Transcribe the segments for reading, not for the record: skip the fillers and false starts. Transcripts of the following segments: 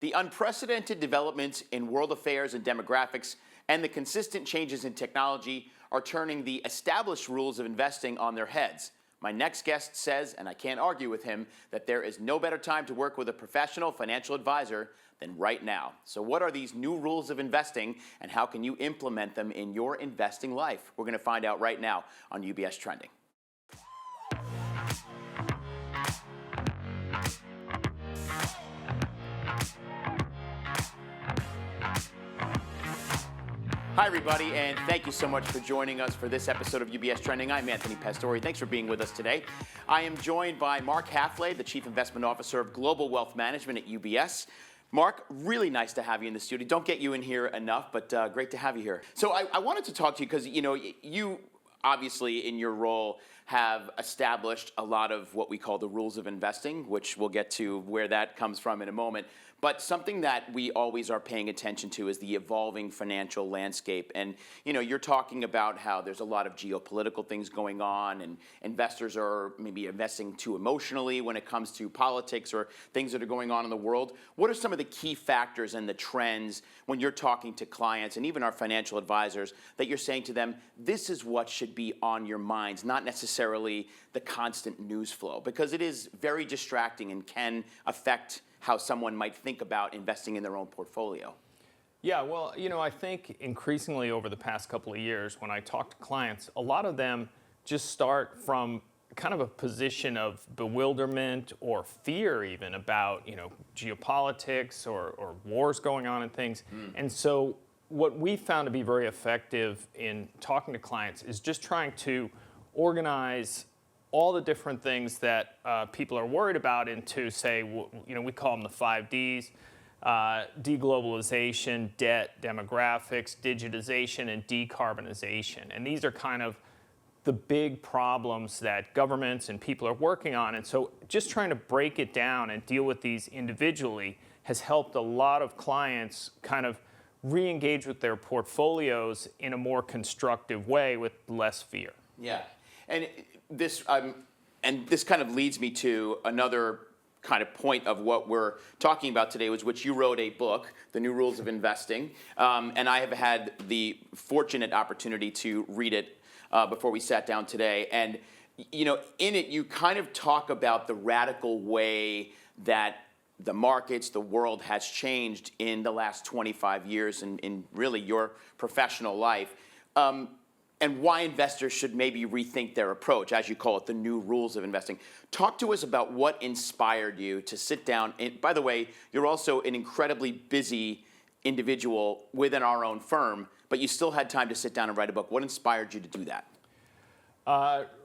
The unprecedented developments in world affairs and demographics and the consistent changes in technology are turning the established rules of investing on their heads. My next guest says, and I can't argue with him, that there is no better time to work with a professional financial advisor than right now. So what are these new rules of investing and how can you implement them in your investing life? We're going to find out right now on UBS Trending. Hi, everybody, and thank you so much for joining us for this episode of UBS Trending. I'm Anthony Pastore. Thanks for being with us today. I am joined by Mark Halfley, the Chief Investment Officer of Global Wealth Management at UBS. Mark, really nice to have you in the studio. Don't get you in here enough, but great to have you here. So I wanted to talk to you because, you obviously in your role have established a lot of what we call the rules of investing, which we'll get to where that comes from in a moment. But something that we always are paying attention to is the evolving financial landscape. And, you're talking about how there's a lot of geopolitical things going on and investors are maybe investing too emotionally when it comes to politics or things that are going on in the world. What are some of the key factors and the trends when you're talking to clients and even our financial advisors that you're saying to them, this is what should be on your minds, not necessarily the constant news flow, because it is very distracting and can affect how someone might think about investing in their own portfolio? Yeah, well, I think increasingly over the past couple of years, when I talk to clients, a lot of them just start from kind of a position of bewilderment or fear even about, geopolitics or wars going on and things. And so what we found to be very effective in talking to clients is just trying to organize all the different things that people are worried about into, say, we call them the 5Ds, deglobalization, debt, demographics, digitization, and decarbonization. And these are kind of the big problems that governments and people are working on. And so just trying to break it down and deal with these individually has helped a lot of clients kind of re-engage with their portfolios in a more constructive way with less fear. Yeah. And this kind of leads me to another kind of point of what we're talking about today, which you wrote a book, The New Rules of Investing, and I have had the fortunate opportunity to read it before we sat down today. And in it, you kind of talk about the radical way that the markets, the world has changed in the last 25 years in really your professional life. And why investors should maybe rethink their approach, as you call it, the new rules of investing. Talk to us about what inspired you to sit down. And by the way, you're also an incredibly busy individual within our own firm, but you still had time to sit down and write a book. What inspired you to do that?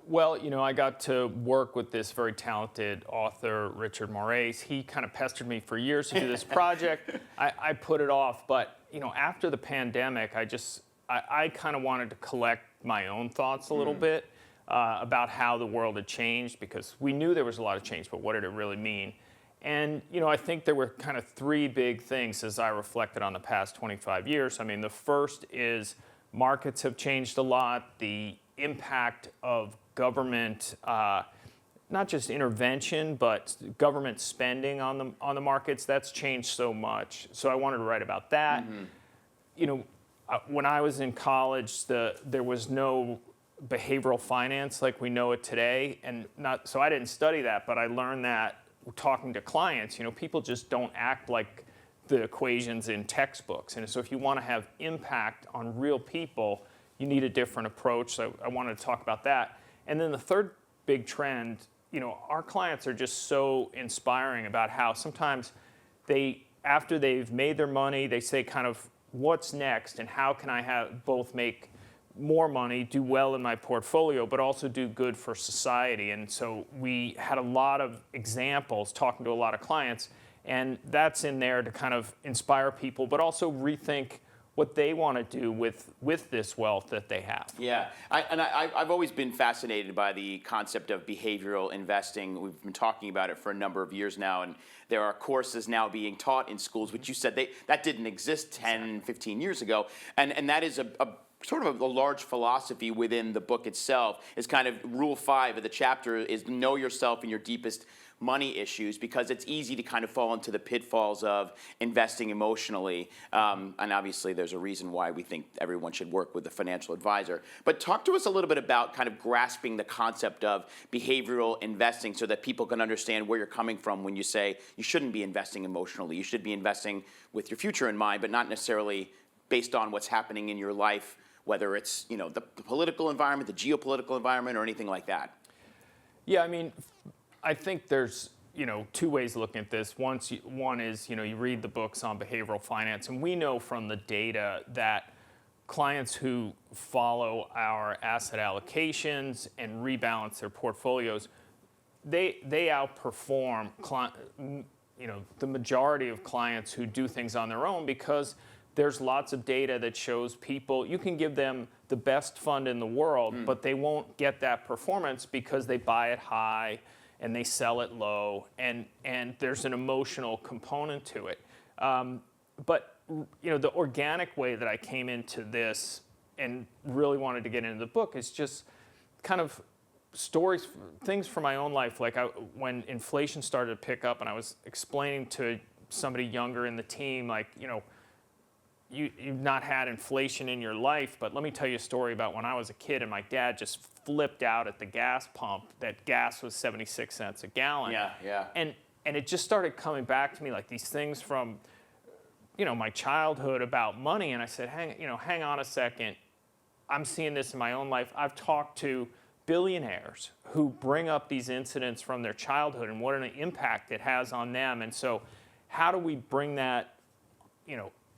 Well, I got to work with this very talented author, Richard Moraes. He kind of pestered me for years to do this project. I put it off, but after the pandemic, I kind of wanted to collect my own thoughts a little bit about how the world had changed, because we knew there was a lot of change, but what did it really mean? And, I think there were kind of three big things as I reflected on the past 25 years. I mean, the first is markets have changed a lot. The impact of government, not just intervention, but government spending on the markets, that's changed so much. So I wanted to write about that. When I was in college, there was no behavioral finance like we know it today, so I didn't study that, but I learned that talking to clients. People just don't act like the equations in textbooks, and so if you want to have impact on real people, you need a different approach. So I wanted to talk about that. And then the third big trend, our clients are just so inspiring about how sometimes after they've made their money, they say kind of, what's next and how can I both make more money, do well in my portfolio, but also do good for society? And so we had a lot of examples talking to a lot of clients, and that's in there to kind of inspire people, but also rethink what they want to do with this wealth that they have. Yeah, I've always been fascinated by the concept of behavioral investing. We've been talking about it for a number of years now, and there are courses now being taught in schools, which you said that didn't exist 10, 15 years ago, and that is a sort of a large philosophy within the book itself. Is kind of rule 5 of the chapter is know yourself in your deepest money issues, because it's easy to kind of fall into the pitfalls of investing emotionally. And obviously there's a reason why we think everyone should work with a financial advisor. But talk to us a little bit about kind of grasping the concept of behavioral investing so that people can understand where you're coming from when you say you shouldn't be investing emotionally. You should be investing with your future in mind, but not necessarily based on what's happening in your life, whether it's the political environment, the geopolitical environment, or anything like that. Yeah, I mean, I think there's two ways of looking at this. One is you read the books on behavioral finance, and we know from the data that clients who follow our asset allocations and rebalance their portfolios, they outperform the majority of clients who do things on their own, because there's lots of data that shows people, you can give them the best fund in the world, but they won't get that performance because they buy it high and they sell it low, and there's an emotional component to it. But the organic way that I came into this and really wanted to get into the book is just kind of stories, things from my own life. Like when inflation started to pick up and I was explaining to somebody younger in the team, like, you've not had inflation in your life, but let me tell you a story about when I was a kid and my dad just flipped out at the gas pump that gas was 76 cents a gallon. Yeah. And it just started coming back to me, like these things from, my childhood about money. And I said, hang on a second. I'm seeing this in my own life. I've talked to billionaires who bring up these incidents from their childhood and what an impact it has on them. And so how do we bring that,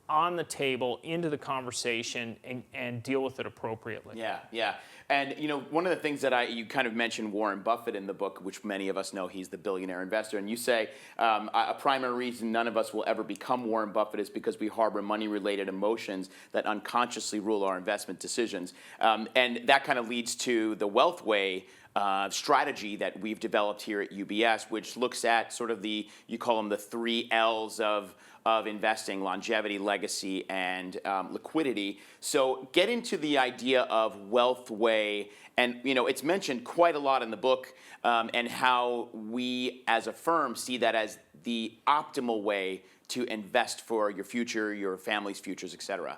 on the table, into the conversation, and deal with it appropriately? Yeah. And one of the things that you kind of mentioned Warren Buffett in the book, which many of us know he's the billionaire investor, and you say a primary reason none of us will ever become Warren Buffett is because we harbor money-related emotions that unconsciously rule our investment decisions. And that kind of leads to the Wealth Way strategy that we've developed here at UBS, which looks at sort of you call them the 3 L's of investing: longevity, legacy, and liquidity. So get into the idea of Wealth Way, and it's mentioned quite a lot in the book, and how we as a firm see that as the optimal way to invest for your future, your family's futures, et cetera.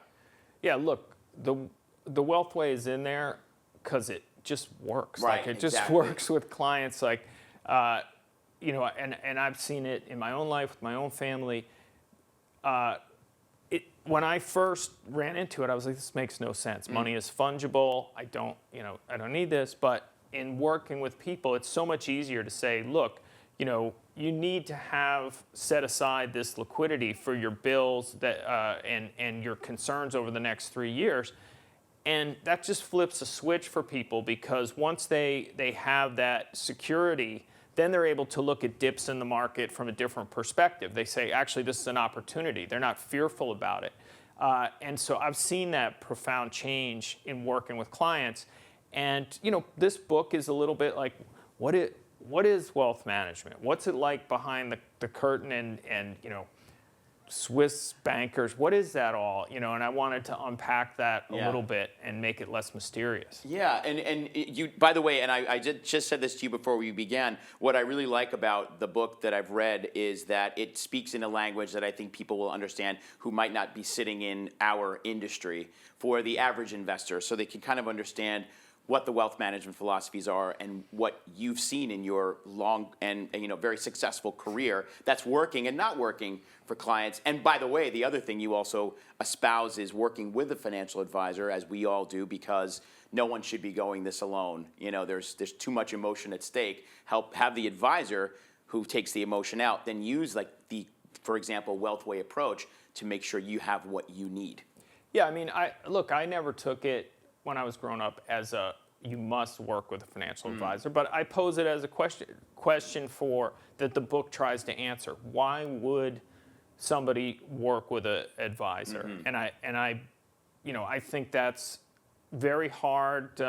Yeah, look, the Wealth Way is in there because it just works. Right, Like it just exactly. works with clients. Like, and I've seen it in my own life with my own family. When I first ran into it, I was like, this makes no sense. Money is fungible. I don't need this. But in working with people, it's so much easier to say, look, you need to have set aside this liquidity for your bills and your concerns over the next 3 years. And that just flips a switch for people, because once they have that security, then they're able to look at dips in the market from a different perspective. They say, actually, this is an opportunity. They're not fearful about it. And so I've seen that profound change in working with clients. And, this book is a little bit like, what is wealth management? What's it like behind the curtain, and Swiss bankers? What is that all? And I wanted to unpack that a little bit and make it less mysterious. Yeah, and you, by the way, and I just said this to you before we began, what I really like about the book that I've read is that it speaks in a language that I think people will understand who might not be sitting in our industry, for the average investor, so they can kind of understand what the wealth management philosophies are and what you've seen in your long and very successful career that's working and not working for clients. And by the way, the other thing you also espouse is working with a financial advisor, as we all do, because no one should be going this alone. There's too much emotion at stake. Have the advisor who takes the emotion out, then use for example, Wealth Way approach to make sure you have what you need. Yeah, I mean, I never took it when I was growing up as you must work with a financial advisor, but I pose it as a question that the book tries to answer. Why would somebody work with an advisor? And I think that's very hard.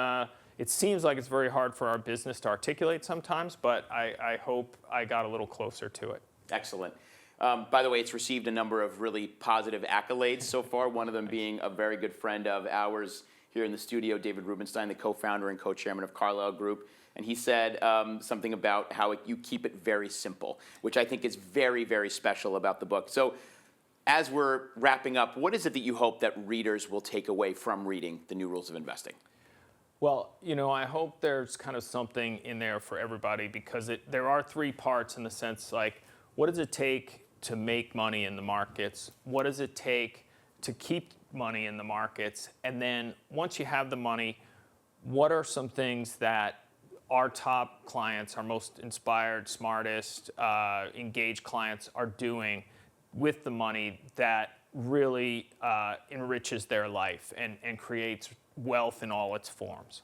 It seems like it's very hard for our business to articulate sometimes, but I hope I got a little closer to it. Excellent. By the way, it's received a number of really positive accolades so far, one of them being a very good friend of ours here in the studio, David Rubenstein, the co-founder and co-chairman of Carlyle Group. And he said something about how you keep it very simple, which I think is very, very special about the book. So as we're wrapping up, what is it that you hope that readers will take away from reading The New Rules of Investing? Well, I hope there's kind of something in there for everybody, because there are three parts in the sense, like, what does it take to make money in the markets? What does it take to keep money in the markets? And then once you have the money, what are some things that our top clients, our most inspired, smartest, engaged clients are doing with the money that really enriches their life and creates wealth in all its forms?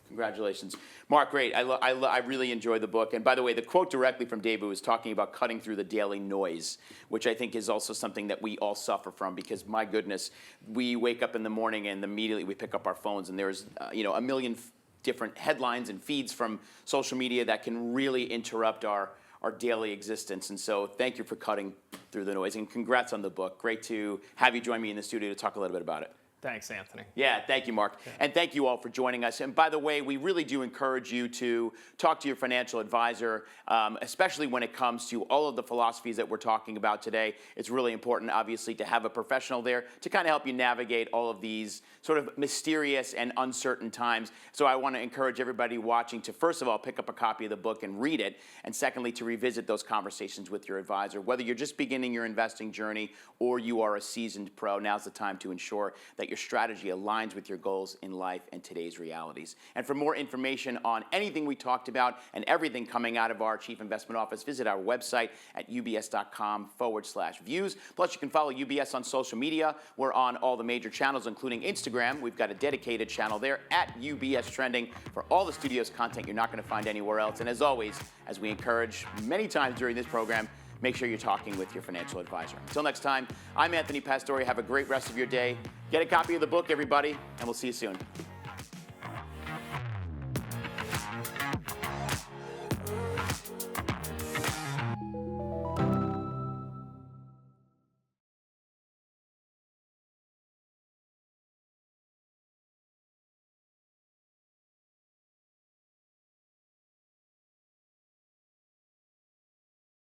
Congratulations. Mark, great. I really enjoyed the book. And by the way, the quote directly from David was talking about cutting through the daily noise, which I think is also something that we all suffer from, because, my goodness, we wake up in the morning and immediately we pick up our phones and there's a million different headlines and feeds from social media that can really interrupt our daily existence. And so thank you for cutting through the noise, and congrats on the book. Great to have you join me in the studio to talk a little bit about it. Thanks, Anthony. Yeah, thank you, Mark. Yeah. And thank you all for joining us. And by the way, we really do encourage you to talk to your financial advisor, especially when it comes to all of the philosophies that we're talking about today. It's really important, obviously, to have a professional there to kind of help you navigate all of these sort of mysterious and uncertain times. So I want to encourage everybody watching to, first of all, pick up a copy of the book and read it, and secondly, to revisit those conversations with your advisor. Whether you're just beginning your investing journey or you are a seasoned pro, now's the time to ensure that your strategy aligns with your goals in life and today's realities. And for more information on anything we talked about and everything coming out of our Chief Investment Office, visit our website at ubs.com/views. Plus, you can follow UBS on social media. We're on all the major channels, including Instagram. We've got a dedicated channel there at UBS Trending for all the studio's content you're not going to find anywhere else. And as always, as we encourage many times during this program, make sure you're talking with your financial advisor. Until next time, I'm Anthony Pastore. Have a great rest of your day. Get a copy of the book, everybody, and we'll see you soon.